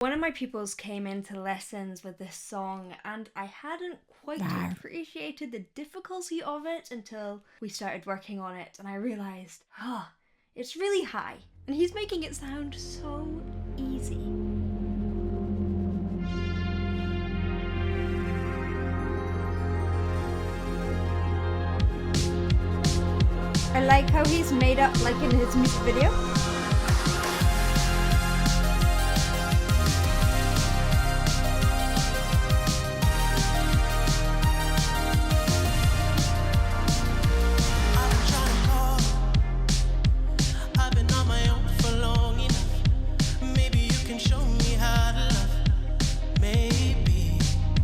One of my pupils came into lessons with this song, and I hadn't quite appreciated the difficulty of it until we started working on it, and I realised, it's really high, and he's making it sound so easy. I like how he's made up like in his music video.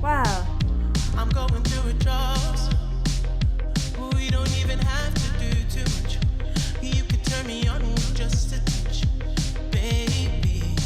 Wow. I'm going through a drought. We don't even have to do too much. You could turn me on just a touch, baby.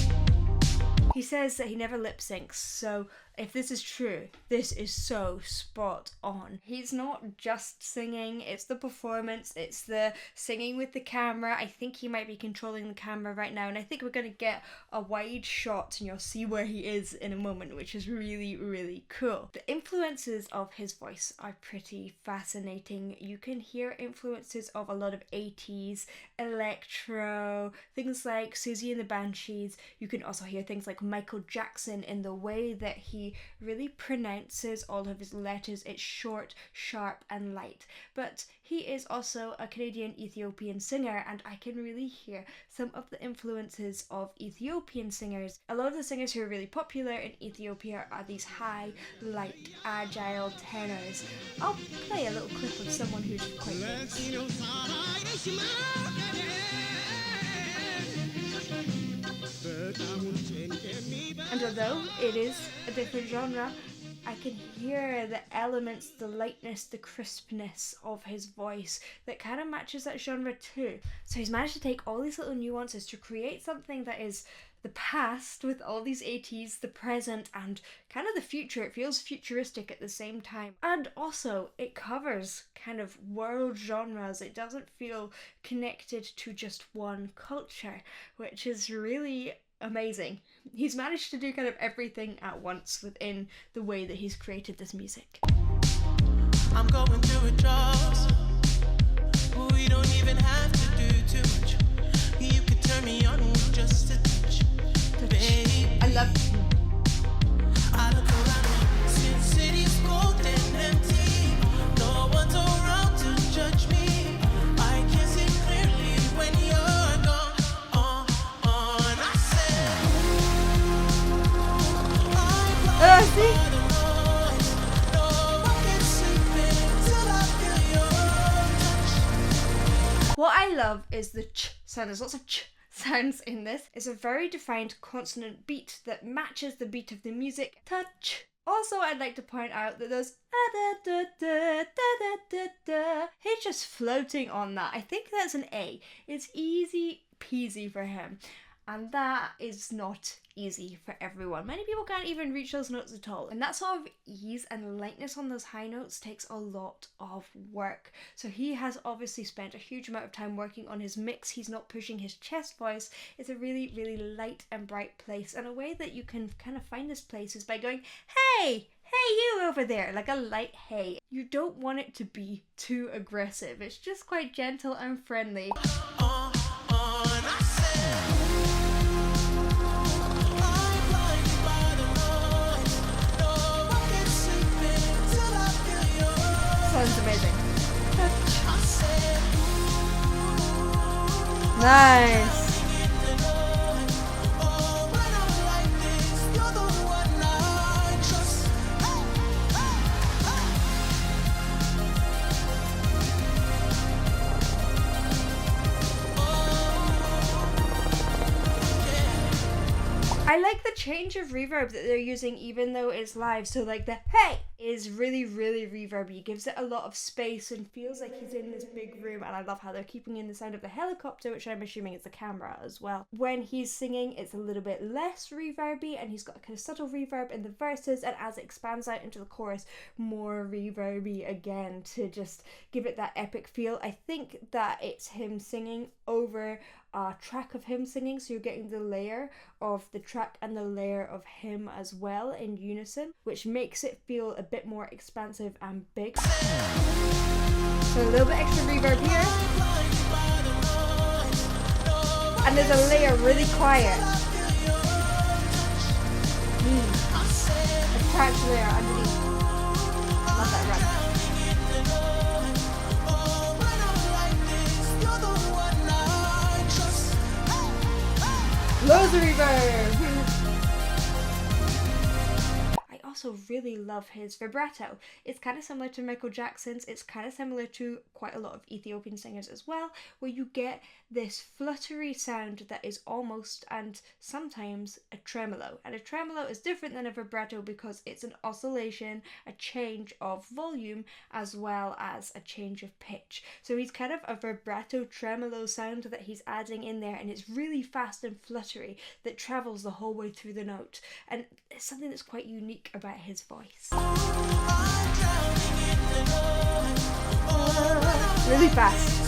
He says that he never lip syncs, so if this is true, this is so spot on. He's not just singing, it's the performance, it's the singing with the camera. I think he might be controlling the camera right now, and I think we're going to get a wide shot and you'll see where he is in a moment, which is really, really cool. The influences of his voice are pretty fascinating. You can hear influences of a lot of 80s, electro, things like Susie and the Banshees. You can also hear things like Michael Jackson in the way that he really pronounces all of his letters. It's short, sharp, and light. But he is also a Canadian Ethiopian singer, and I can really hear some of the influences of Ethiopian singers. A lot of the singers who are really popular in Ethiopia are these high, light, agile tenors. I'll play a little clip of someone who's quite famous. And although it is a different genre, I can hear the elements, the lightness, the crispness of his voice that kind of matches that genre too. So he's managed to take all these little nuances to create something that is the past with all these 80s, the present, and kind of the future. It feels futuristic at the same time. And also, it covers kind of world genres. It doesn't feel connected to just one culture, which is really amazing. He's managed to do kind of everything at once within the way that he's created this music. I'm going through a drought. We don't even have to do too much. You could turn me on just a touch, baby. I love I look around, since city's cold and empty. No one's around to judge me. I can see clearly when you're gone. I said, see? What I love is the ch sound. There's lots of ch sounds in this. It's a very defined consonant beat that matches the beat of the music. Touch. Also, I'd like to point out that there's he's just floating on that. I think that's an A. It's easy peasy for him. And that is not easy for everyone. Many people can't even reach those notes at all. And that sort of ease and lightness on those high notes takes a lot of work. So he has obviously spent a huge amount of time working on his mix. He's not pushing his chest voice. It's a really, really light and bright place. And a way that you can kind of find this place is by going, hey, you over there, like a light hey. You don't want it to be too aggressive. It's just quite gentle and friendly. Sounds amazing. Nice. I like the change of reverb that they're using even though it's live. So like the hey is really, really reverby. Gives it a lot of space and feels like he's in this big room. And I love how they're keeping in the sound of the helicopter, which I'm assuming is the camera as well. When he's singing, it's a little bit less reverby and he's got a kind of subtle reverb in the verses, and as it expands out into the chorus, more reverby again to just give it that epic feel. I think that it's him singing over a track of him singing, so you're getting the layer of the track and the layer of him as well in unison, which makes it feel a bit more expansive and big. So a little bit extra reverb here, and there's a layer really quiet, a track layer underneath. Love that run. Loads of reverb! I also really love his vibrato. It's kind of similar to Michael Jackson's. It's kind of similar to quite a lot of Ethiopian singers as well, where you get this fluttery sound that is almost and sometimes a tremolo. And a tremolo is different than a vibrato because it's an oscillation, a change of volume, as well as a change of pitch. So he's kind of a vibrato tremolo sound that he's adding in there, and it's really fast and fluttery that travels the whole way through the note. And it's something that's quite unique about his voice. Really fast.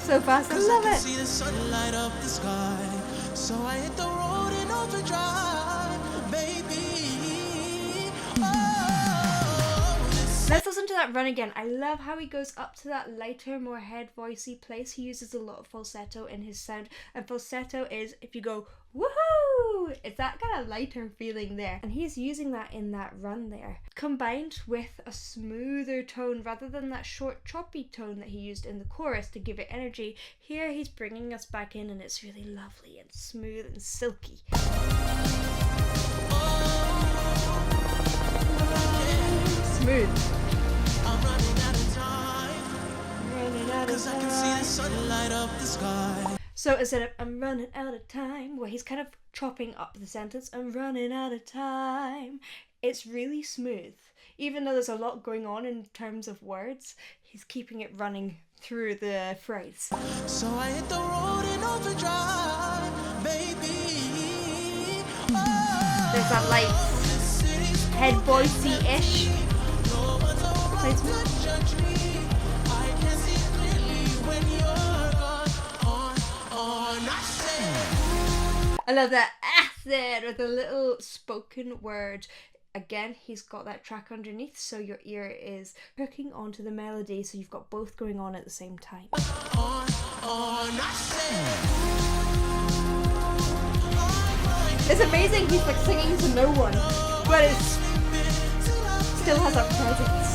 So fast, I love it. See the sun light up the sky, so I hit the road in overdrive, baby. Let's listen to that run again. I love how he goes up to that lighter, more head voicey place. He uses a lot of falsetto in his sound, and falsetto is if you go woohoo, it's that kind of lighter feeling there, and he's using that in that run there, combined with a smoother tone rather than that short choppy tone that he used in the chorus to give it energy. Here he's bringing us back in, and it's really lovely and smooth and silky. Smooth. I'm running out of time, 'cause I can see the sun light up the sky. So instead of I'm running out of time, where he's kind of chopping up the sentence, I'm running out of time, it's really smooth. Even though there's a lot going on in terms of words, he's keeping it running through the phrase. So I hit the road in overdrive, baby. There's that light head voicey-ish placement. I love that acid with a little spoken word. Again, he's got that track underneath, so your ear is hooking onto the melody, so you've got both going on at the same time. It's amazing he's like singing to no one, but it still has that presence.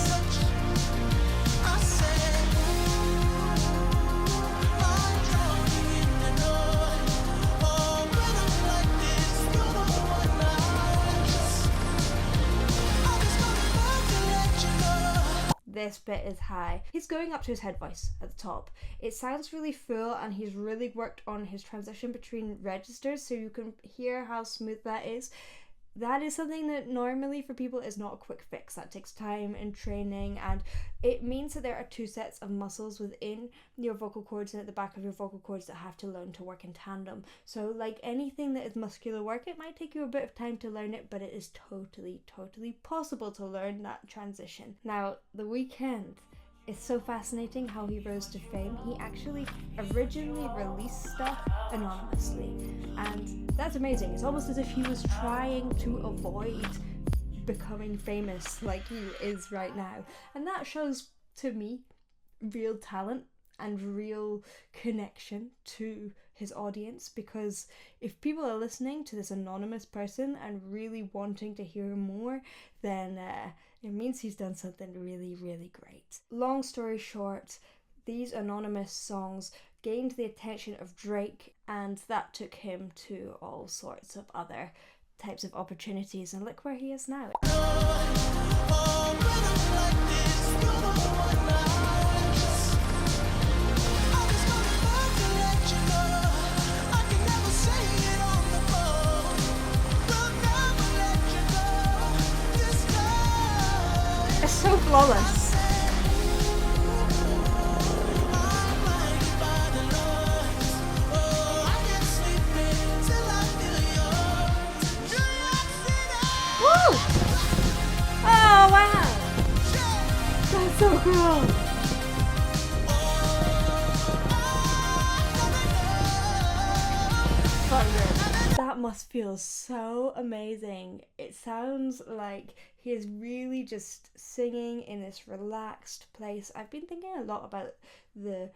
This bit is high. He's going up to his head voice at the top. It sounds really full, and he's really worked on his transition between registers, so you can hear how smooth that is. That is something that normally for people is not a quick fix. That takes time and training, and it means that there are two sets of muscles within your vocal cords and at the back of your vocal cords that have to learn to work in tandem. So like anything that is muscular work, it might take you a bit of time to learn it, but it is totally possible to learn that transition. Now, The Weeknd, it's so fascinating how he rose to fame. He actually originally released stuff anonymously, and that's amazing. It's almost as if he was trying to avoid becoming famous like he is right now, and that shows to me real talent and real connection to his audience, because if people are listening to this anonymous person and really wanting to hear more, then it means he's done something really great. Long story short, these anonymous songs gained the attention of Drake, and that took him to all sorts of other types of opportunities, and look where he is now. It's so flawless. wow! That's so cool! That must feel so amazing. It sounds like he is really just singing in this relaxed place. I've been thinking a lot about the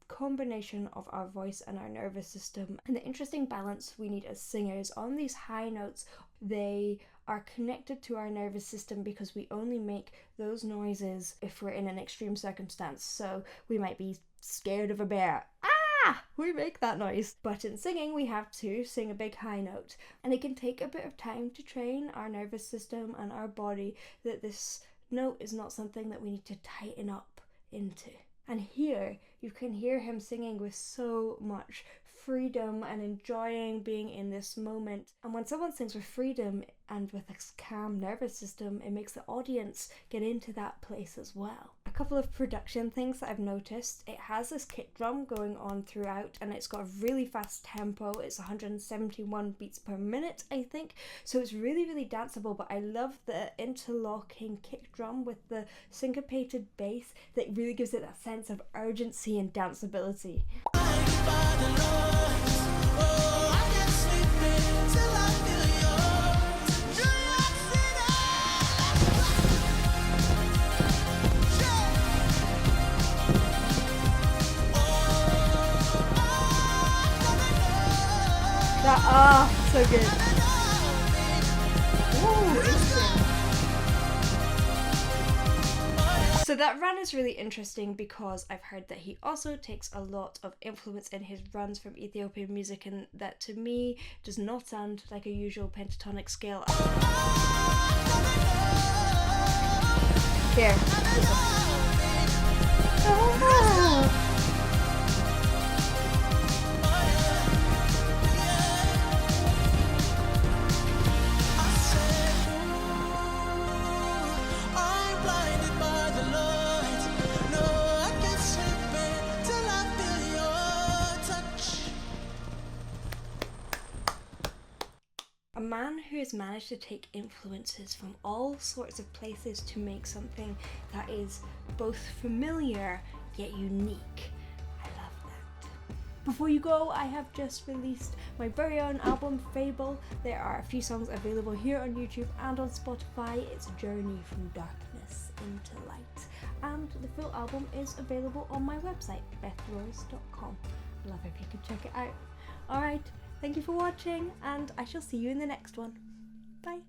combination of our voice and our nervous system and the interesting balance we need as singers. On these high notes, they are connected to our nervous system because we only make those noises if we're in an extreme circumstance. So we might be scared of a bear. We make that noise. But in singing, we have to sing a big high note. And it can take a bit of time to train our nervous system and our body that this note is not something that we need to tighten up into. And here, you can hear him singing with so much freedom and enjoying being in this moment. And when someone sings with freedom and with a calm nervous system, it makes the audience get into that place as well. A couple of production things that I've noticed: it has this kick drum going on throughout, and it's got a really fast tempo. It's 171 beats per minute, I think, so it's really, really danceable. But I love the interlocking kick drum with the syncopated bass that really gives it that sense of urgency and danceability. So good. Ooh, instant. So that run is really interesting because I've heard that he also takes a lot of influence in his runs from Ethiopian music, and that to me does not sound like a usual pentatonic scale. Here. A man who has managed to take influences from all sorts of places to make something that is both familiar yet unique. I love that. Before you go, I have just released my very own album, Fable. There are a few songs available here on YouTube and on Spotify. It's a journey from darkness into light. And the full album is available on my website, bethrose.com. I'd love if you could check it out. Alright. Thank you for watching, and I shall see you in the next one. Bye.